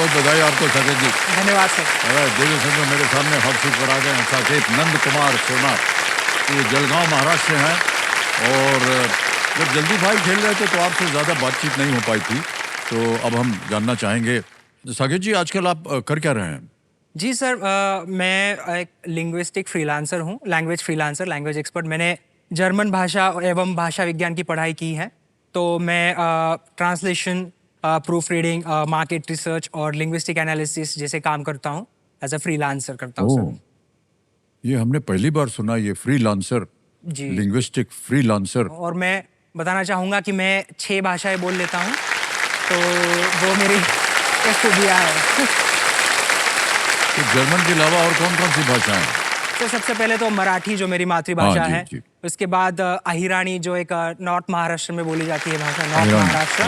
बहुत बधाई आपको साकेत जी। धन्यवाद सर। देखिए समझो मेरे सामने हॉट सीट पर आ गए हैं साकेत नंद कुमार सोनार, ये जलगांव महाराष्ट्र से हैं। और जब जल्दी भाई खेल रहे थे तो आपसे ज़्यादा बातचीत नहीं हो पाई थी, तो अब हम जानना चाहेंगे साकेत जी आजकल आप कर क्या रहे हैं? जी सर, मैं एक लिंग्विस्टिक फ्रीलांसर हूँ, लैंग्वेज फ्रीलांसर, लैंग्वेज एक्सपर्ट। मैंने जर्मन भाषा एवं भाषा विज्ञान की पढ़ाई की है। तो मैं translation, proof reading, market research और लिंग्विस्टिक एनालिसिस जैसे काम करता हूँ। एज अ फ्रीलांसर करता हूँ सर। ये हमने पहली बार सुना, ये फ्रीलांसर, जी। Linguistic freelancer. और मैं बताना चाहूँगा कि मैं 6 भाषाएं बोल लेता हूँ, तो वो मेरी खूबियाँ है। तो जर्मन के अलावा और कौन कौन सी भाषाएं? तो सबसे पहले तो मराठी जो मेरी मातृभाषा जी, है, जी। उसके बाद अहिरानी जो एक नॉर्थ महाराष्ट्र में बोली जाती है भाषा, नॉर्थ महाराष्ट्र।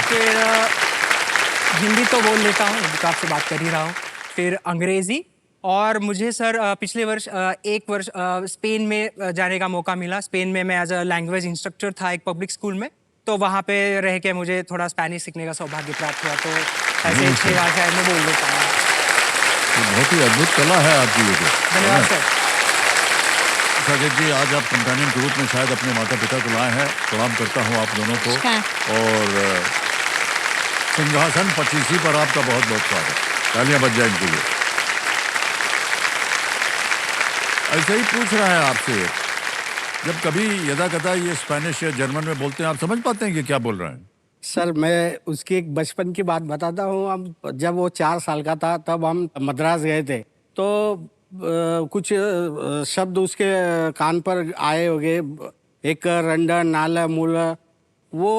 फिर हिंदी तो बोल लेता हूँ, हिंदी तो आपसे बात कर ही रहा हूँ। फिर अंग्रेजी, और मुझे सर पिछले वर्ष 1 वर्ष स्पेन में जाने का मौका मिला। स्पेन में मैं एज अ लैंग्वेज इंस्ट्रक्टर था एक पब्लिक स्कूल में, तो वहाँ पे रह के मुझे थोड़ा स्पेनिश सीखने का सौभाग्य प्राप्त हुआ। तो ऐसे 6 भाषाएं मैं बोल लेता हूँ। बहुत ही अद्भुत कला है आपकी ये तो। धन्यवाद सर। साकेत जी आज आप कंपेनियन के रूप में शायद अपने माता पिता को लाए हैं, प्रणाम करता हूँ आप दोनों को। और सिंहासन 25 पर आपका बहुत बहुत स्वागत, तालियां बज जाए इनके लिए। ऐसे ही पूछ रहा है आपसे, जब कभी यदा कदा ये स्पेनिश या जर्मन में बोलते हैं, आप समझ पाते हैं कि क्या बोल रहे हैं? सर मैं उसकी एक बचपन की बात बताता हूँ। हम जब वो 4 साल का था तब हम मद्रास गए थे, तो कुछ शब्द उसके कान पर आए होंगे, एक रंडन नाला मूला। वो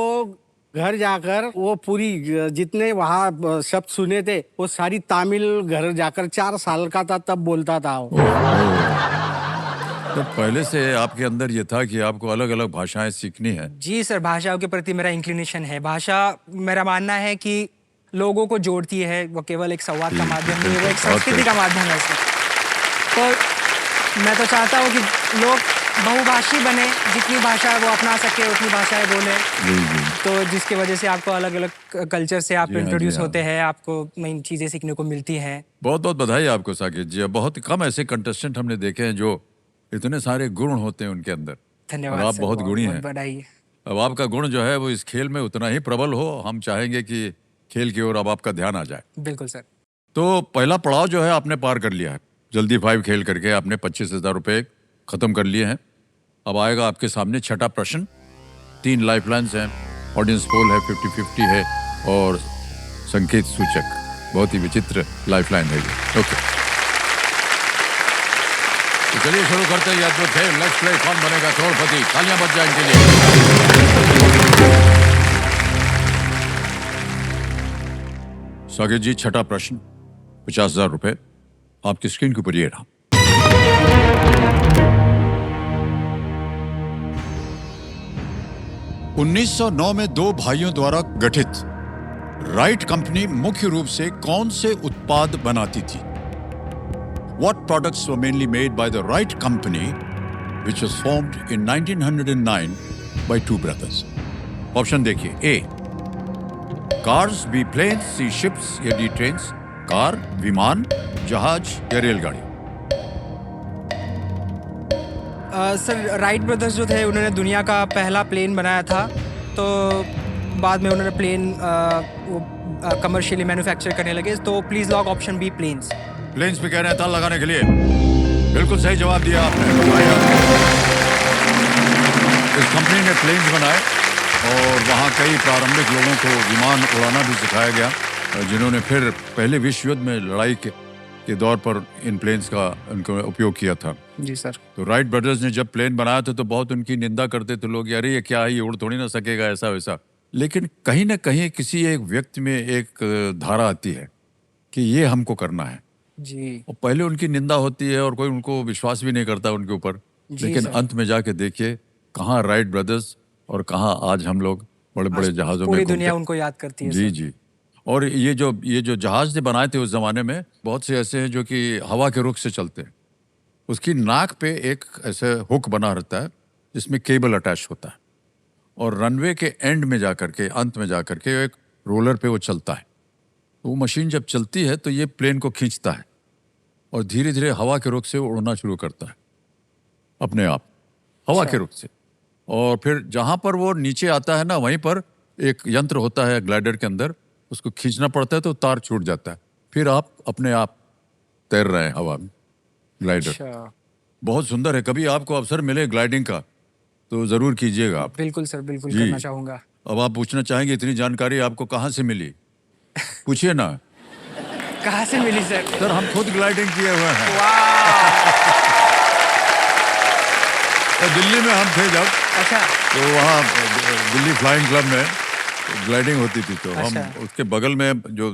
घर जाकर वो पूरी जितने वहाँ शब्द सुने थे वो सारी तामिल घर जाकर 4 साल का था तब बोलता था वो। तो पहले से आपके अंदर ये था कि आपको अलग अलग भाषाएं सीखनी है? जी सर, भाषाओं के प्रति मेरा इंक्लिनेशन है। भाषा, मेरा मानना है कि लोगों को जोड़ती है, वो केवल एक संवाद का माध्यम नहीं है, वो एक संस्कृति का माध्यम है सर। तो मैं तो चाहता हूँ कि लोग बहुभाषी बने, जितनी भाषा वो अपना सके उतनी भाषाएं बोले। तो जिसकी वजह से आपको अलग अलग कल्चर से आप इंट्रोड्यूस होते हैं, आपको नई चीजें सीखने को मिलती हैं। बहुत बहुत बधाई आपको साकेत जी। बहुत कम ऐसे कंटेस्टेंट हमने देखे हैं जो इतने सारे गुण होते हैं उनके अंदर। धन्यवाद और आप सर, बहुत गुणी हैं। बधाई। अब आपका गुण जो है वो इस खेल में उतना ही प्रबल हो। हम चाहेंगे कि खेल की ओर अब आपका ध्यान आ जाए। बिल्कुल सर। तो पहला पड़ाव जो है आपने पार कर लिया है, जल्दी 5 खेल करके आपने 25,000 रुपए खत्म कर लिए हैं। अब आएगा आपके सामने छठा प्रश्न। 3 लाइफलाइंस हैं, ऑडियंस पोल है, 50-50 है और संकेत सूचक। बहुत ही विचित्र लाइफलाइन है ये। ओके, तो चलिए शुरू करते हैं ये अद्भुत खेल। लेट्स प्ले कौन बनेगा करोड़पति। तालियां बज जाए इनके लिए। साकेत जी छठा प्रश्न, 50,000 रुपए आपकी स्क्रीन के ऊपर ये रहा। (1909) में 2 भाइयों द्वारा गठित राइट कंपनी मुख्य रूप से कौन से उत्पाद बनाती थी? What products were mainly made by the Wright Company, which was formed in 1909 by 2 brothers? Option देखिए। A cars, B planes, C ships या D trains। कार, विमान, जहाज या रेलगाड़ी? सर राइट ब्रदर्स जो थे उन्होंने दुनिया का पहला प्लेन बनाया था, तो बाद में उन्होंने प्लेन कमर्शियली मैन्युफैक्चर करने लगे। तो please lock option B, planes. Planes पे कह रहे हैं ताल लगाने के लिए। बिल्कुल सही जवाब दिया आपने। इस कंपनी ने प्लेन्स बनाए और वहाँ कई प्रारंभिक लोगों को विमान उड़ाना भी सिखाया गया, जिन्होंने फिर पहले विश्व युद्ध में लड़ाई के दौर पर इन प्लेन्स का उनको उपयोग किया था। जी सर। तो राइट ब्रदर्स ने जब प्लेन बनाया था तो बहुत उनकी निंदा करते थे लोग, अरे ये क्या है, ये उड़ थोड़ी ना सकेगा, ऐसा वैसा। लेकिन कहीं ना कहीं किसी एक व्यक्ति में एक धारा आती है कि ये हमको करना है जी। और पहले उनकी निंदा होती है और कोई उनको विश्वास भी नहीं करता उनके ऊपर। लेकिन अंत में जाके देखिए कहाँ राइट ब्रदर्स और कहाँ आज हम लोग बड़े बड़े जहाजों में पूरी दुनिया उनको याद करती है। जी जी। और ये जो जहाज ने बनाए थे उस जमाने में, बहुत से ऐसे हैं जो कि हवा के रुख से चलते हैं। उसकी नाक पे एक ऐसे हुक बना रहता है जिसमें केबल अटैच होता है और रनवे के एंड में जाकर के, अंत में जाकर के एक रोलर पे वो चलता है। वो मशीन जब चलती है तो ये प्लेन को खींचता है और धीरे धीरे हवा के रुख से वो उड़ना शुरू करता है अपने आप, हवा के रुख से। और फिर जहां पर वो नीचे आता है ना, वहीं पर एक यंत्र होता है ग्लाइडर के अंदर, उसको खींचना पड़ता है तो तार छूट जाता है, फिर आप अपने आप तैर रहे हैं हवा में, ग्लाइडर। अच्छा, बहुत सुंदर है। कभी आपको अवसर मिले ग्लाइडिंग का तो जरूर कीजिएगा आप। बिल्कुल सर, बिल्कुल जी। करना चाहूंगा। अब आप पूछना चाहेंगे इतनी जानकारी आपको कहाँ से मिली? पूछिए ना। कहाँ से मिली सर? सर हम खुद ग्लाइडिंग किए हुए हैं। तो दिल्ली में हम थे जब, अच्छा, तो वहाँ दिल्ली फ्लाइंग क्लब में ग्लाइडिंग होती थी, तो हम अच्छा। उसके बगल में, जो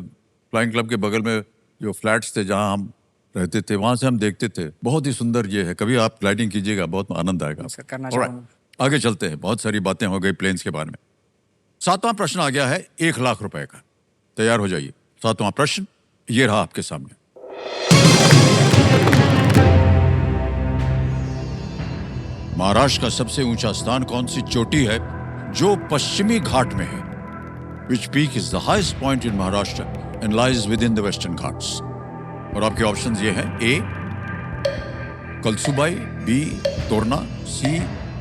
फ्लाइंग क्लब के बगल में जो फ्लैट्स थे जहाँ हम रहते थे, वहाँ से हम देखते थे। बहुत ही सुंदर ये है, कभी आप ग्लाइडिंग कीजिएगा, बहुत आनंद आएगा। सर करना Alright, चाहूंगा। आगे चलते हैं। बहुत सारी बातें हो गई प्लेन्स के बारे में। 7वां प्रश्न आ गया है 1 लाख रुपए का। तैयार हो जाइए। 7वां प्रश्न ये रहा आपके सामने। महाराष्ट्र का सबसे ऊंचा स्थान कौन सी चोटी है जो पश्चिमी घाट में है? Which peak is the highest point in Maharashtra and lies within the Western Ghats? और आपके ऑप्शंस ये हैं: ए कलसुबाई, बी तोरना, सी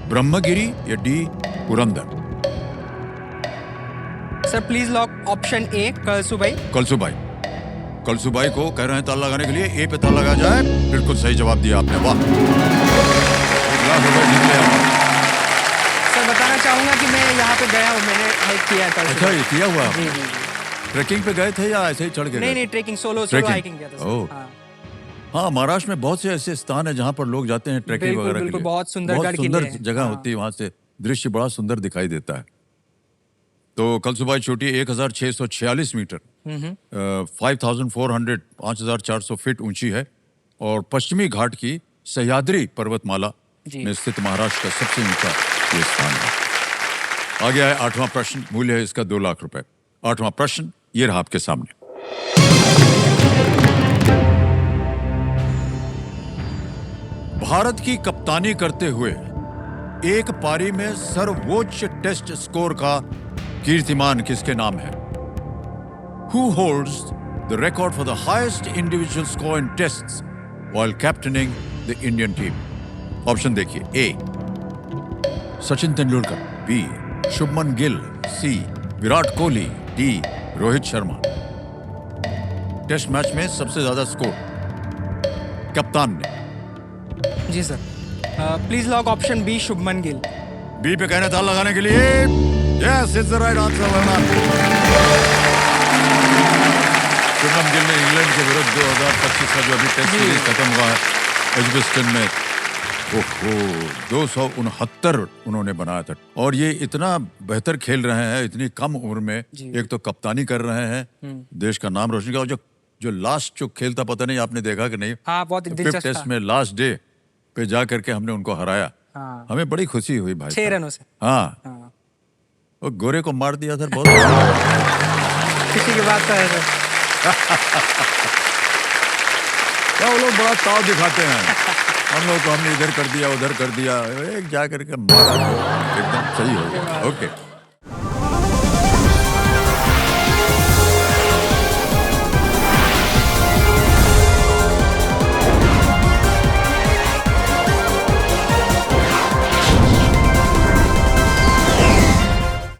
ब्रह्मगिरी या D Purandar. Sir please lock option A, Kalsubai. Kalsubai. Kalsubai को कह रहे हैं ताला लगाने के लिए, ए पे ताला लगा जाए। बिल्कुल सही जवाब दिया आपने, वाह। 1 लाख रुपए जीत लिया आप। सर बताना चाहूंगा कि मैं यहाँ पे गया हूँ, मैंने हाइक किया है कल। अच्छा, ये किया हुआ जी आपने? जी जी। ट्रैकिंग पे गए थे या ऐसे ही चढ़ के नहीं गए? नहीं, ट्रेकिंग, सोलो Trekking? हाइकिंग किया था ओह। सर। हाँ। हाँ, महाराष्ट्र में बहुत से ऐसे स्थान है जहाँ पर लोग जाते हैं ट्रैकिंग बिल्कुल, वगैरह के बिल्कुल, लिए। बहुत सुंदर गढ़ किले हैं। जगह हाँ। होती है, वहाँ से दृश्य बड़ा सुंदर दिखाई देता है। तो कलसुबाई चोटी 1646 मीटर 5400 फीट ऊंची है और पश्चिमी घाट की सह्याद्री पर्वतमाला जी। में स्थित महाराष्ट्र का सबसे ऊंचा ये स्थान है। आ गया है 8वां प्रश्न, मूल्य है इसका 2 लाख रुपए। 8वां प्रश्न ये रहा आपके सामने। भारत की कप्तानी करते हुए एक पारी में सर्वोच्च टेस्ट स्कोर का कीर्तिमान किसके नाम है? Who holds the record for the highest individual score in tests while captaining the Indian team? Option देखिए: A Sachin Tendulkar, B Shubman Gill, C Virat Kohli, D Rohit Sharma. Test match में सबसे ज्यादा स्कोर कप्तान ने। जी sir, please lock option B, Shubman Gill. B पे कहने ताल लगाने के लिए yes it's the right answer. Shubman Gill ने इंग्लैंड के विरुद्ध 2025 का जो अभी टेस्ट सीरीज खत्म हुआ है एजबेस्टन में, ओहो 269 उन्होंने बनाया था। और ये इतना बेहतर खेल रहे हैं इतनी कम उम्र में। एक तो कप्तानी कर रहे हैं, देश का नाम रोशन किया। और जो लास्ट जो खेल था, पता नहीं आपने देखा कि नहीं? हाँ, बहुत फिफ्थ दिलचस्प टेस्ट था। में लास्ट डे पे जा करके हमने उनको हराया। हाँ। हमें बड़ी खुशी हुई भाई 6 साहब। रनों से। हाँ, हाँ। वो गोरे को मार दिया सर, बहुत किसी की बात तो है सर। क्या वो लोग बड़ा ताव दिखाते हैं। हम लोग को हमने इधर कर दिया उधर कर दिया, एक जा करके मारा तो एकदम सही हो गया। ओके।